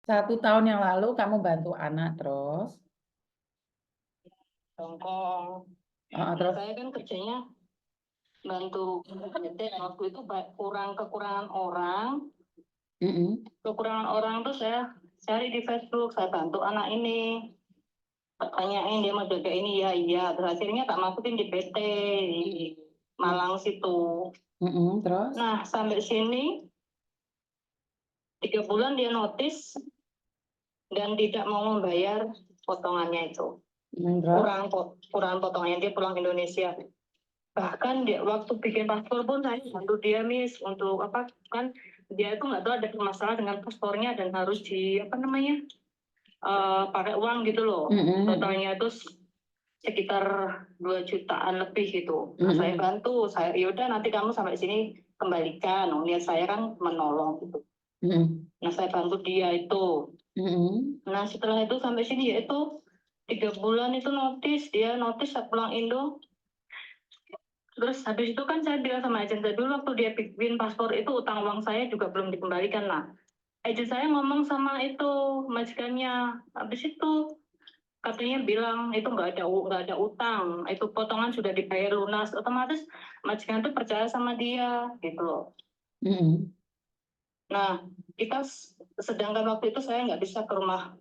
1 tahun yang lalu kamu bantu anak terus? Hongkong. Terus? Saya kan kerjanya bantu PT, waktu itu kekurangan orang. Kekurangan orang tuh saya cari di Facebook, saya bantu anak ini. Tanyain dia mau jaga ini, ya iya. Terus akhirnya tak masukin di PT di Malang situ. Terus? Nah, sampai sini 3 bulan dia notis dan tidak mau membayar potongannya itu. Kurang potongannya, dia pulang Indonesia. Bahkan dia waktu bikin paspor pun saya bantu dia, Miss, untuk apa, kan dia itu nggak tahu ada masalah dengan paspornya dan harus pakai uang gitu loh. Totalnya itu sekitar 2 jutaan lebih gitu. Nah, saya bantu, yaudah nanti kamu sampai sini kembalikan. Niat saya kan menolong gitu. Nah, saya bantu dia itu. Nah, setelah itu sampai sini ya itu 3 bulan itu notis saya pulang Indo. Terus habis itu kan saya bilang sama agen saya dulu, waktu dia bikin paspor itu utang uang saya juga belum dikembalikan. Nah, agen saya ngomong sama itu majikannya, habis itu katanya bilang itu nggak ada utang, itu potongan sudah dibayar lunas, otomatis majikan itu percaya sama dia gitu loh. Nah, kita sedangkan waktu itu saya nggak bisa ke rumah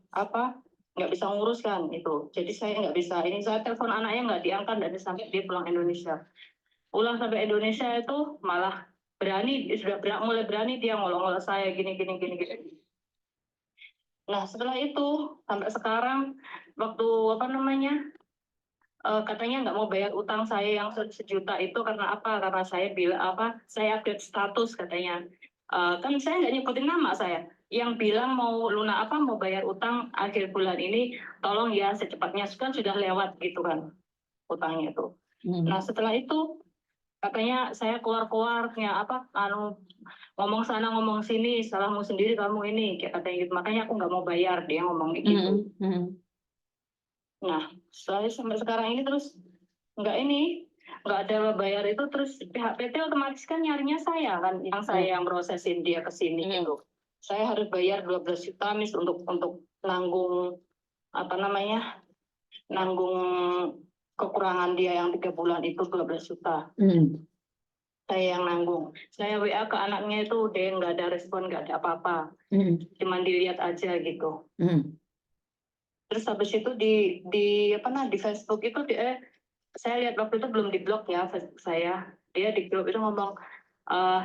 nggak bisa nguruskan itu, jadi saya nggak bisa. Ini saya telepon anaknya nggak diangkat dan sampai dia pulang Indonesia. Pulang sampai Indonesia itu malah mulai berani dia ngolong-ngolong saya gini. Nah, setelah itu sampai sekarang waktu katanya nggak mau bayar utang saya yang 1 juta itu karena apa? Karena saya bilang saya update status katanya. Kan saya nggak nyebutin nama saya. Yang bilang mau bayar utang akhir bulan ini, tolong ya secepatnya, kan sudah lewat gitu kan utangnya itu. Nah, setelah itu katanya saya keluarnya ngomong sana ngomong sini, salahmu sendiri kamu ini, kayak katanya gitu. Makanya aku nggak mau bayar, dia ngomong gitu. Nah, sampai sekarang ini terus nggak ada bayar itu, terus pihak PT otomatis kan nyarinya saya kan, yang prosesin dia ke sini gitu. Saya harus bayar 12 juta Miss untuk nanggung nanggung kekurangan dia yang 3 bulan itu 12 juta. Saya yang nanggung. Saya WA ke anaknya itu, dia nggak ada respon, nggak ada apa-apa. Cuman dilihat aja gitu. Terus habis itu di Facebook itu saya lihat waktu itu belum diblok ya Facebook saya. Dia di grup itu ngomong,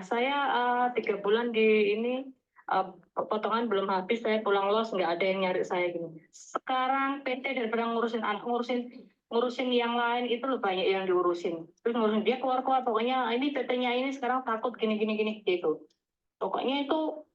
saya 3 bulan di ini potongan belum habis, saya pulang los, nggak ada yang nyari saya gini. Sekarang PT daripada ngurusin anak, ngurusin yang lain itu loh, banyak yang diurusin. Terus ngurusin dia keluar pokoknya ini PT-nya ini sekarang takut gini gitu. Pokoknya itu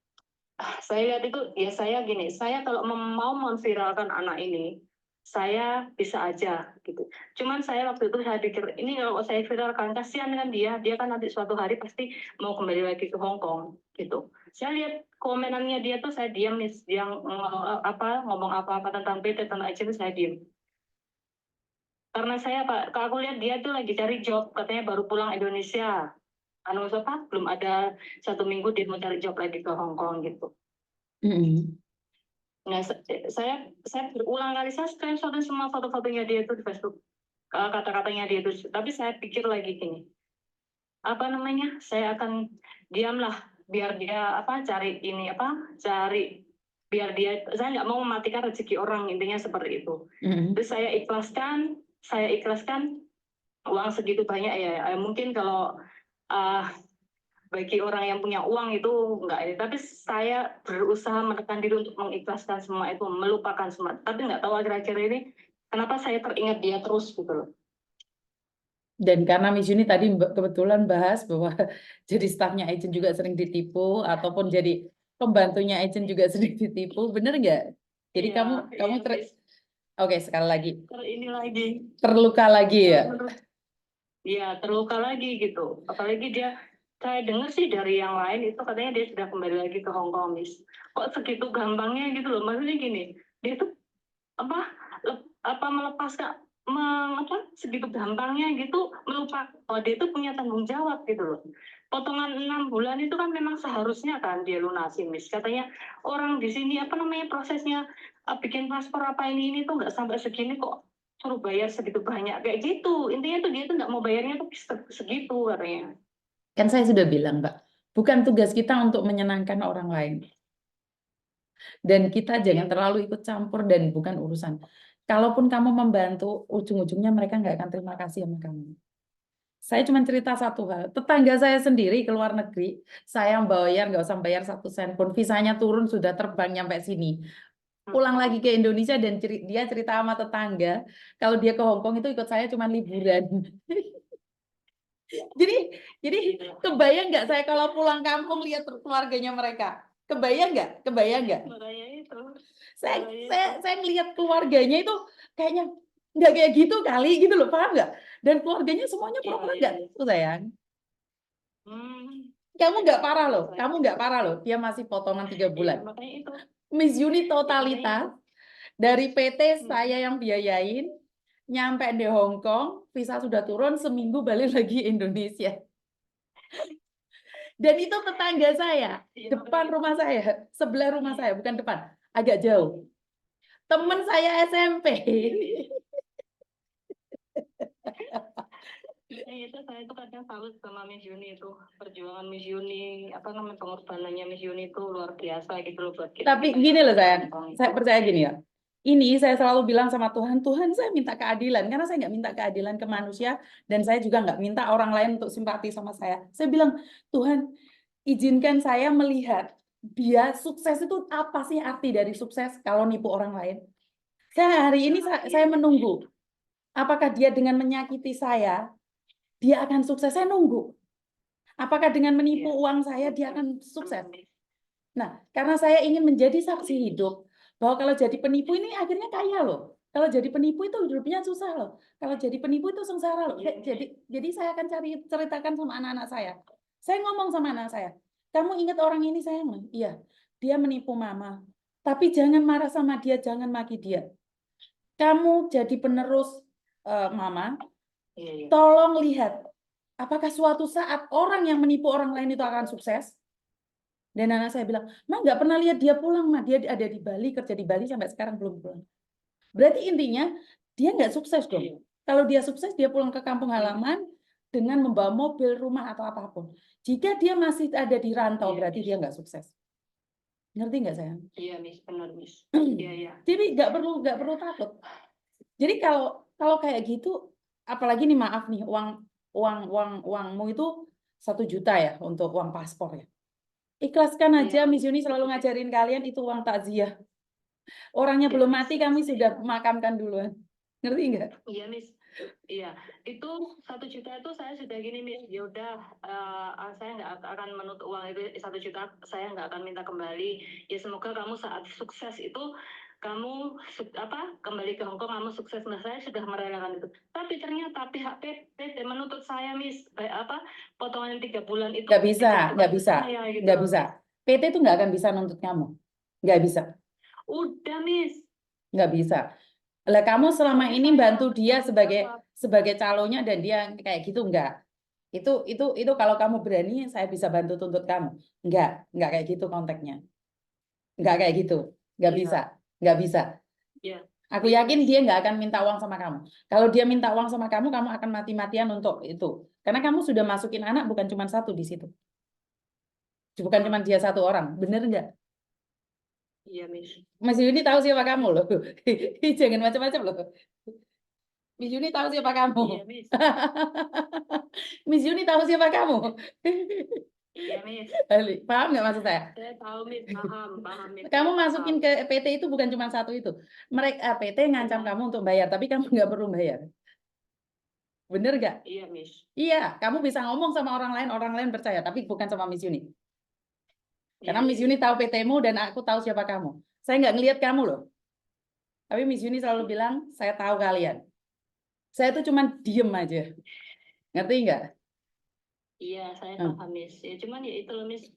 saya lihat itu ya, saya kalau mau memviralkan anak ini saya bisa aja gitu. Cuman saya waktu itu saya pikir ini kalau saya viralkan kasihan kan dia kan nanti suatu hari pasti mau kembali lagi ke Hong Kong gitu. Saya lihat komenannya dia tuh, saya diam nih, yang ngomong apa-apa tentang PT tentang agen saya diam. Karena kalau aku lihat dia tuh lagi cari job, katanya baru pulang Indonesia. Belum ada 1 minggu dia mau cari job lagi ke Hong Kong gitu. Nah, saya berulang kali saya screenshot semua foto-fotonya dia itu di Facebook, kata-katanya dia itu. Tapi saya pikir lagi gini, saya akan diamlah biar dia saya nggak mau mematikan rezeki orang, intinya seperti itu. Terus saya ikhlaskan uang segitu banyak ya, mungkin kalau bagi orang yang punya uang itu enggak ini, tapi saya berusaha menekan diri untuk mengikhlaskan semua itu, melupakan semua. Tapi nggak tahu akhir-akhir ini kenapa saya teringat dia terus gitu loh. Dan karena Miss Yuni tadi kebetulan bahas bahwa jadi stafnya agent juga sering ditipu, ataupun jadi pembantunya agent juga sering ditipu, bener nggak? Jadi Oke, sekali lagi. Terluka lagi ya? Iya, terluka lagi gitu. Apalagi saya dengar sih dari yang lain itu katanya dia sudah kembali lagi ke Hong Kong, Miss. Kok segitu gampangnya gitu loh, maksudnya gini, dia tuh melepaskan segitu gampangnya gitu melupakan bahwa dia itu punya tanggung jawab gitu loh. Potongan 6 bulan itu kan memang seharusnya kan dia lunasin, Miss. Katanya orang di sini prosesnya bikin paspor apa ini tuh nggak sampai segini kok, suruh bayar segitu banyak kayak gitu. Intinya tuh dia tuh nggak mau bayarnya tuh segitu katanya. Kan saya sudah bilang, Mbak, bukan tugas kita untuk menyenangkan orang lain. Dan kita jangan terlalu ikut campur dan bukan urusan. Kalaupun kamu membantu, ujung-ujungnya mereka nggak akan terima kasih sama kamu. Saya cuma cerita satu hal. Tetangga saya sendiri ke luar negeri, saya bayar nggak usah bayar 1 sen pun. Visanya turun sudah terbang nyampe sini. Pulang lagi ke Indonesia dan dia cerita sama tetangga, kalau dia ke Hong Kong itu ikut saya cuma liburan. Jadi jadi kebayang nggak saya kalau pulang kampung lihat keluarganya mereka? Kebayang nggak? Kebayang nggak? Makanya itu. Saya ngelihat keluarganya itu kayaknya nggak kayak gitu kali gitu loh, paham nggak? Dan keluarganya semuanya pura-pura nggak tahu, sayang. Kamu nggak parah loh, kamu nggak parah loh. Dia masih potongan 3 bulan. Miss Uni totalitas dari PT saya yang biayain, nyampe di Hong Kong, visa sudah turun, seminggu balik lagi Indonesia. Dan itu tetangga saya, depan rumah saya, sebelah rumah saya, bukan depan, agak jauh. Temen saya SMP. Itu saya itu kadang salut sama Miss Yuni itu, perjuangan Miss Yuni, pengorbanannya Miss Yuni itu luar biasa gitu loh buat kita. Tapi gini loh sayang, saya percaya gini ya. Ini saya selalu bilang sama Tuhan, Tuhan saya minta keadilan, karena saya nggak minta keadilan ke manusia, dan saya juga nggak minta orang lain untuk simpati sama saya. Saya bilang, Tuhan, izinkan saya melihat dia sukses itu apa sih arti dari sukses kalau nipu orang lain. Saya hari ini saya menunggu, apakah dia dengan menyakiti saya, dia akan sukses, saya nunggu. Apakah dengan menipu uang saya, dia akan sukses. Nah, karena saya ingin menjadi saksi hidup, bahwa kalau jadi penipu ini akhirnya kaya loh. Kalau jadi penipu itu hidupnya susah loh. Kalau jadi penipu itu sengsara loh. Jadi saya akan ceritakan sama anak-anak saya. Saya ngomong sama anak saya, kamu ingat orang ini sayang? Iya, dia menipu mama. Tapi jangan marah sama dia, jangan maki dia. Kamu jadi penerus mama, tolong lihat, apakah suatu saat orang yang menipu orang lain itu akan sukses? Dan anak saya bilang, Ma nggak pernah lihat dia pulang, Ma. Dia ada di Bali, kerja di Bali sampai sekarang belum pulang. Berarti intinya dia nggak sukses dong. Kalau dia sukses, dia pulang ke kampung halaman dengan membawa mobil, rumah, atau apapun. Jika dia masih ada di rantau, berarti dia nggak sukses. Ngerti nggak sayang? Iya, Miss, benar, Miss. Iya, iya. Jadi nggak perlu takut. Jadi kalau kayak gitu, apalagi nih maaf nih, uangmu itu 1 juta ya untuk uang paspor ya. Ikhlaskan aja, Miss Yuni selalu ngajarin kalian itu uang takziah. Orangnya belum mati, kami sudah makamkan duluan. Ngerti nggak? Iya, Miss. Iya, itu 1 juta itu saya sudah gini, Miss. Ya udah, saya nggak akan menuntut uang itu 1 juta. Saya nggak akan minta kembali. Ya semoga kamu saat sukses itu kamu kembali ke Hong Kong, kamu sukses. Nah, saya sudah merelakan itu. Tapi ternyata pihak PT menuntut saya, Miss, potongan 3 bulan itu nggak bisa. Gitu. Nggak bisa. PT itu nggak akan bisa nuntut kamu. Nggak bisa. Udah, Miss. Nggak bisa. Lah kamu selama ini bantu dia sebagai calonnya dan dia kayak gitu enggak? Itu kalau kamu berani saya bisa bantu tuntut kamu. Enggak kayak gitu konteksnya. Enggak kayak gitu. Enggak bisa. Enggak bisa. Iya. Aku yakin dia nggak akan minta uang sama kamu. Kalau dia minta uang sama kamu, kamu akan mati-matian untuk itu. Karena kamu sudah masukin anak bukan cuma 1 di situ. Bukan cuma dia 1 orang. Bener nggak? Iya, Miss. Mas Yuni tahu siapa kamu loh. Jangan macam-macam loh. Miss Yuni tahu siapa kamu. Iya, Miss. Miss Yuni tahu siapa kamu. Iya, Miss. Paham nggak maksud saya? Saya tahu, Miss. Paham, Miss. Kamu masukin ke PT itu bukan cuma 1 itu. Mereka PT ngancam kamu untuk bayar, tapi kamu nggak perlu bayar. Bener nggak? Iya, Miss. Iya, kamu bisa ngomong sama orang lain percaya, tapi bukan sama Miss Yuni. Karena Miss Yuni tahu PT-mu dan aku tahu siapa kamu. Saya nggak ngelihat kamu loh. Tapi Miss Yuni selalu bilang, saya tahu kalian. Saya tuh cuma diem aja. Ngerti nggak? Iya, saya paham, Miss. Ya, cuman ya itu loh, Miss.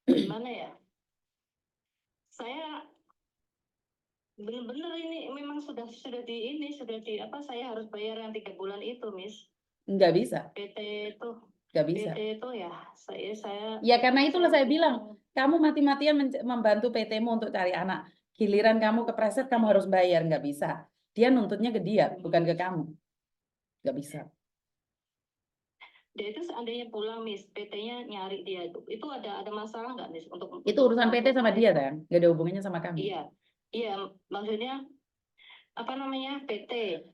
Gimana ya? Saya Bener-bener ini memang sudah di apa, saya harus bayar yang 3 bulan itu, Miss. Nggak bisa. PT itu Nggak bisa. PT itu ya saya Ya karena itulah saya bingung. bilang, kamu mati-matian membantu PT-mu untuk cari anak. Giliran kamu kepreset, kamu harus bayar. Nggak bisa. Dia nuntutnya ke dia, bukan ke kamu. Nggak bisa. Dia itu seandainya pulang, Miss, PT-nya nyari dia itu ada masalah nggak, Miss, untuk Itu urusan PT sama dia, kan? Nggak ada hubungannya sama kamu. Iya, maksudnya apa namanya, PT.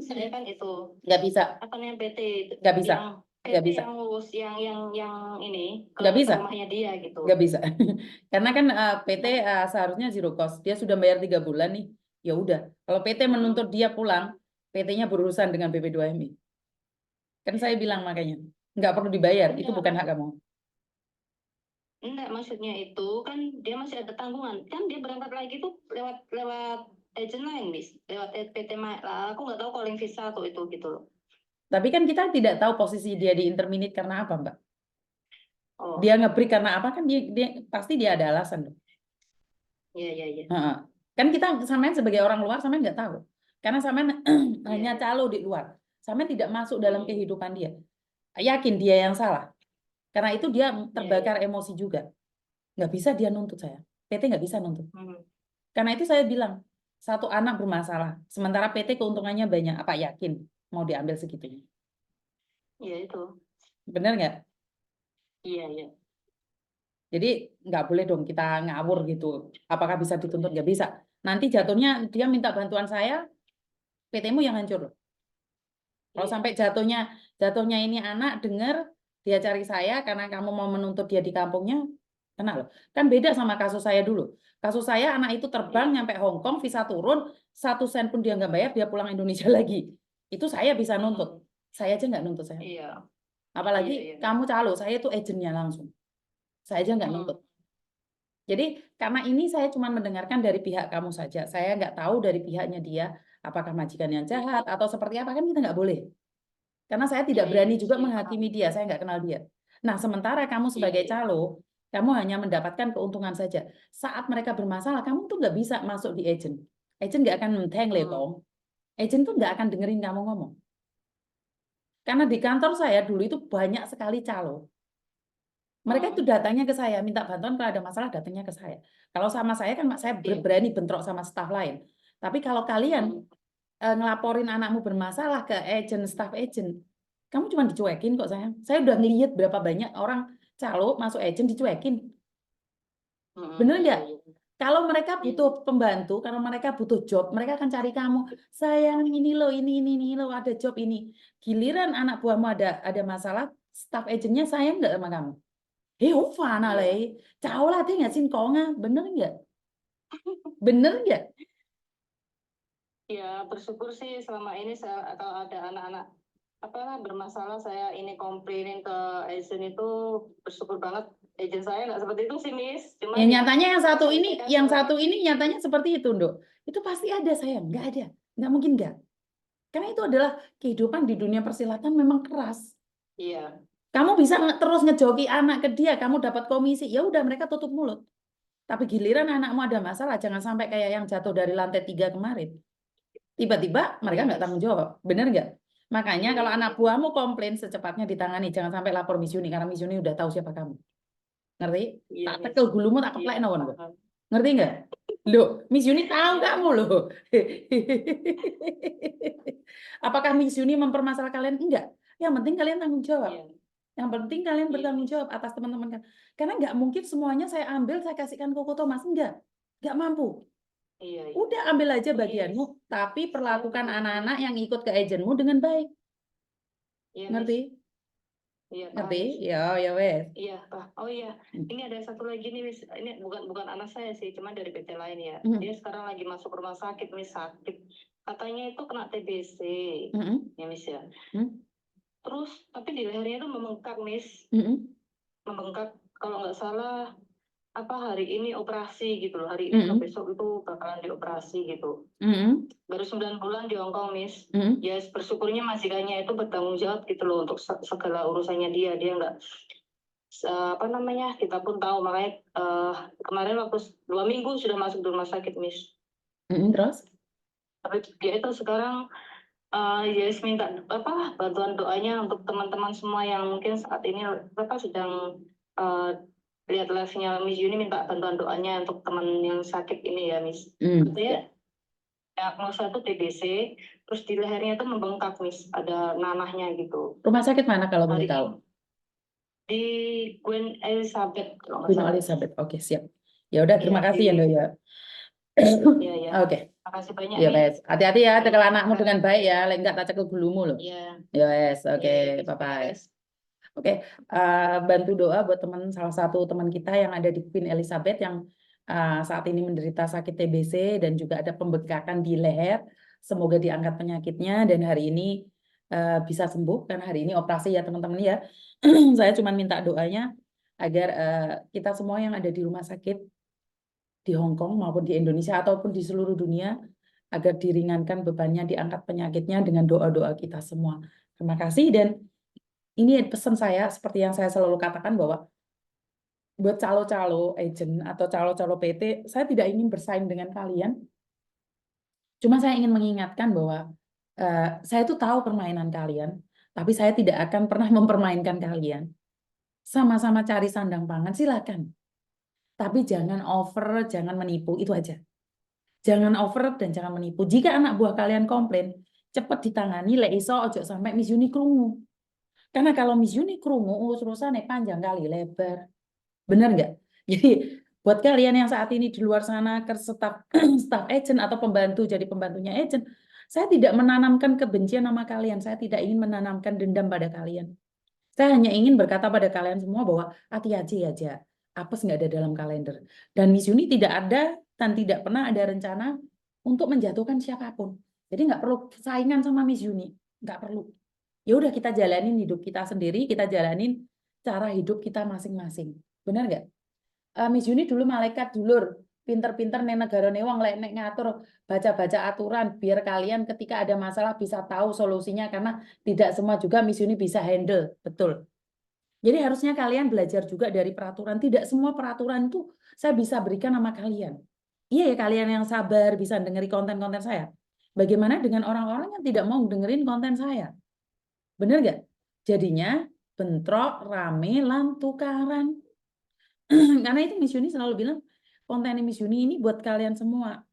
Saya kan itu. Nggak bisa. Apa namanya PT? Nggak bisa. Nggak bisa. Yang ngurus yang ini ke Nggak bisa. rumahnya dia gitu. Nggak bisa. Karena kan PT seharusnya zero cost. Dia sudah bayar 3 bulan nih. Ya udah. Kalau PT menuntut dia pulang, PT-nya berurusan dengan BP2MI. Kan saya bilang makanya, nggak perlu dibayar. Itu bukan hak kamu. Enggak, maksudnya itu kan dia masih ada tanggungan. Kan dia berangkat lagi tuh lewat agent lain, Miss. Lewat PT lah. Aku nggak tahu calling visa atau itu gitu loh. Tapi kan kita tidak tahu posisi dia di interminate karena apa, Mbak. Oh. Dia nge-break karena apa, kan dia pasti dia ada alasan. Iya. Kan kita samain sebagai orang luar, samain nggak tahu. Karena samain hanya calo di luar. Samain tidak masuk dalam kehidupan dia. Yakin dia yang salah. Karena itu dia terbakar emosi juga. Nggak bisa dia nuntut saya. PT nggak bisa nuntut. Karena itu saya bilang, satu anak bermasalah. Sementara PT keuntungannya banyak. Apa yakin mau diambil segitunya? Iya itu. Bener nggak? Iya. Jadi nggak boleh dong kita ngawur gitu. Apakah bisa dituntut? Nggak bisa. Nanti jatuhnya dia minta bantuan saya, PT-mu yang hancur loh. Kalau sampai jatuhnya ini anak dengar dia cari saya karena kamu mau menuntut dia di kampungnya, kena loh. Kan beda sama kasus saya dulu. Kasus saya anak itu terbang nyampe Hong Kong, visa turun, 1 sen pun dia nggak bayar, dia pulang Indonesia lagi. Itu saya bisa nuntut. Saya aja nggak nuntut saya. Iya. Apalagi kamu calo, saya itu agennya langsung. Saya aja nggak nuntut. Jadi karena ini saya cuma mendengarkan dari pihak kamu saja. Saya nggak tahu dari pihaknya dia, apakah majikan yang jahat atau seperti apa, kan kita nggak boleh. Karena saya tidak berani juga menghakimi dia, saya nggak kenal dia. Nah, sementara kamu sebagai calo, kamu hanya mendapatkan keuntungan saja. Saat mereka bermasalah, kamu tuh nggak bisa masuk di agent. Agent nggak akan mentangle, Tom. Agent tuh nggak akan dengerin kamu ngomong. Karena di kantor saya dulu itu banyak sekali calo. Mereka itu datangnya ke saya, minta bantuan kalau ada masalah datangnya ke saya. Kalau sama saya kan saya berani bentrok sama staf lain. Tapi kalau kalian ngelaporin anakmu bermasalah ke agent, staff agent, kamu cuma dicuekin kok sayang. Saya udah ngelihat berapa banyak orang calo masuk agent dicuekin. Bener nggak? Kalau mereka butuh pembantu, kalau mereka butuh job, mereka akan cari kamu. Sayang, ini loh, ini loh, ada job ini. Giliran anak buahmu ada masalah, staff agentnya sayang nggak sama kamu? Heo fana lei, cháu là thế nggak sih konga, bener nggak? Bener nggak? Ya bersyukur sih selama ini kalau ada anak-anak bermasalah saya ini komplainin ke agent itu, bersyukur banget agent saya nggak seperti itu sih, Miss. Cuma ya nyatanya yang satu ini nyatanya seperti itu, Nduk. Itu pasti ada sayang, nggak ada, nggak mungkin nggak. Karena itu adalah kehidupan di dunia persilatan memang keras. Iya. Kamu bisa terus ngejoki anak ke dia, kamu dapat komisi, ya udah mereka tutup mulut. Tapi giliran anakmu ada masalah, jangan sampai kayak yang jatuh dari lantai 3 kemarin. Tiba-tiba mereka nggak tanggung jawab, bener nggak? Makanya kalau anak buahmu komplain secepatnya ditangani, jangan sampai lapor Miss Yuni karena Miss Yuni udah tahu siapa kamu. Ngerti? Tak tekel gulumu tak keplek nawan. Ngerti nggak? Loh, Miss Yuni tahu kamu loh. Apakah Miss Yuni mempermasalahkan kalian? Enggak. Yang penting kalian tanggung jawab. Yang penting kalian bertanggung jawab atas teman-teman kan. Karena nggak mungkin semuanya saya ambil, saya kasihkan Koko Thomas. Enggak. Nggak mampu. Udah ambil aja bagianmu, tapi perlakukan anak-anak yang ikut ke agentmu dengan baik. Ngerti? Ngerti? Ya wes. Iya, Pak. Oh iya, ini ada satu lagi nih, Miss. Ini bukan anak saya sih, cuma dari PT lain ya. Dia sekarang lagi masuk rumah sakit, Miss, sakit. Katanya itu kena TBC, ya, Miss ya. Terus, tapi di lehernya itu membengkak, Miss. Membengkak, kalau nggak salah, hari ini operasi gitu loh. Hari ini atau besok itu bakalan dioperasi gitu. Baru 9 bulan di Hong Kong, Miss. Ya, bersyukurnya majikannya itu bertanggung jawab gitu loh untuk segala urusannya dia. Dia nggak kita pun tahu, makanya kemarin waktu 2 minggu sudah masuk di rumah sakit, Miss. Terus? Tapi dia itu sekarang Yes minta bantuan doanya untuk teman-teman semua yang mungkin saat ini sedang lihat live-nya Miss Yuni, minta bantuan doanya untuk teman yang sakit ini ya Miss. Katanya diagnosa itu TBC, terus di lehernya itu membengkak Miss, ada nanahnya gitu. Rumah sakit mana kalau boleh tahu? Di Queen Elizabeth. Queen Elizabeth, oke siap. Ya udah, terima kasih ya Ndo ya. Iya ya. Oke. Makasih banyak. Ya Miss. wes, hati-hati ya cekel anakmu dengan baik ya, lek enggak tak cekel bulumu loh. Iya. Ya wes, oke, Iya, bye-bye. yes. Oke, bantu doa buat salah satu teman kita yang ada di Queen Elizabeth yang saat ini menderita sakit TBC dan juga ada pembengkakan di leher. Semoga diangkat penyakitnya dan hari ini bisa sembuh, karena hari ini operasi ya teman-teman ya. Saya cuma minta doanya agar kita semua yang ada di rumah sakit di Hong Kong maupun di Indonesia ataupun di seluruh dunia agar diringankan bebannya, diangkat penyakitnya dengan doa-doa kita semua. Terima kasih, dan ini pesan saya seperti yang saya selalu katakan bahwa buat calo-calo agent atau calo-calo PT, saya tidak ingin bersaing dengan kalian. Cuma saya ingin mengingatkan bahwa saya itu tahu permainan kalian, tapi saya tidak akan pernah mempermainkan kalian. Sama-sama cari sandang pangan, silakan. Tapi jangan over, jangan menipu, itu aja. Jangan over dan jangan menipu. Jika anak buah kalian komplain, cepat ditangani, lek iso ojo sampai Miss Yuni krungu. Karena kalau Miss Yuni krungu, urusannya panjang kali lebar. Benar nggak? Jadi buat kalian yang saat ini di luar sana staf staff agent atau pembantu jadi pembantunya agent, saya tidak menanamkan kebencian sama kalian. Saya tidak ingin menanamkan dendam pada kalian. Saya hanya ingin berkata pada kalian semua bahwa hati-hati aja. Apes nggak ada dalam kalender. Dan Miss Yuni tidak ada dan tidak pernah ada rencana untuk menjatuhkan siapapun. Jadi nggak perlu saingan sama Miss Yuni. Nggak perlu. Ya udah, kita jalanin hidup kita sendiri, kita jalanin cara hidup kita masing-masing. Benar nggak? Miss Yuni dulu malaikat dulur, pinter-pinter nih negara wong lek nek ngatur, baca-baca aturan biar kalian ketika ada masalah bisa tahu solusinya, karena tidak semua juga Miss Yuni bisa handle, betul. Jadi harusnya kalian belajar juga dari peraturan. Tidak semua peraturan itu saya bisa berikan sama kalian. Iya ya, kalian yang sabar bisa dengerin konten-konten saya. Bagaimana dengan orang-orang yang tidak mau dengerin konten saya? Bener nggak? Jadinya bentrok, rame, lan tukaran. Karena itu Miss Yuni selalu bilang, konten Miss Yuni ini buat kalian semua.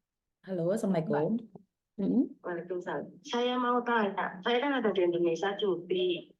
Halo, Assalamualaikum. Waalaikumsalam. Saya mau tanya, saya kan ada di Indonesia cuti.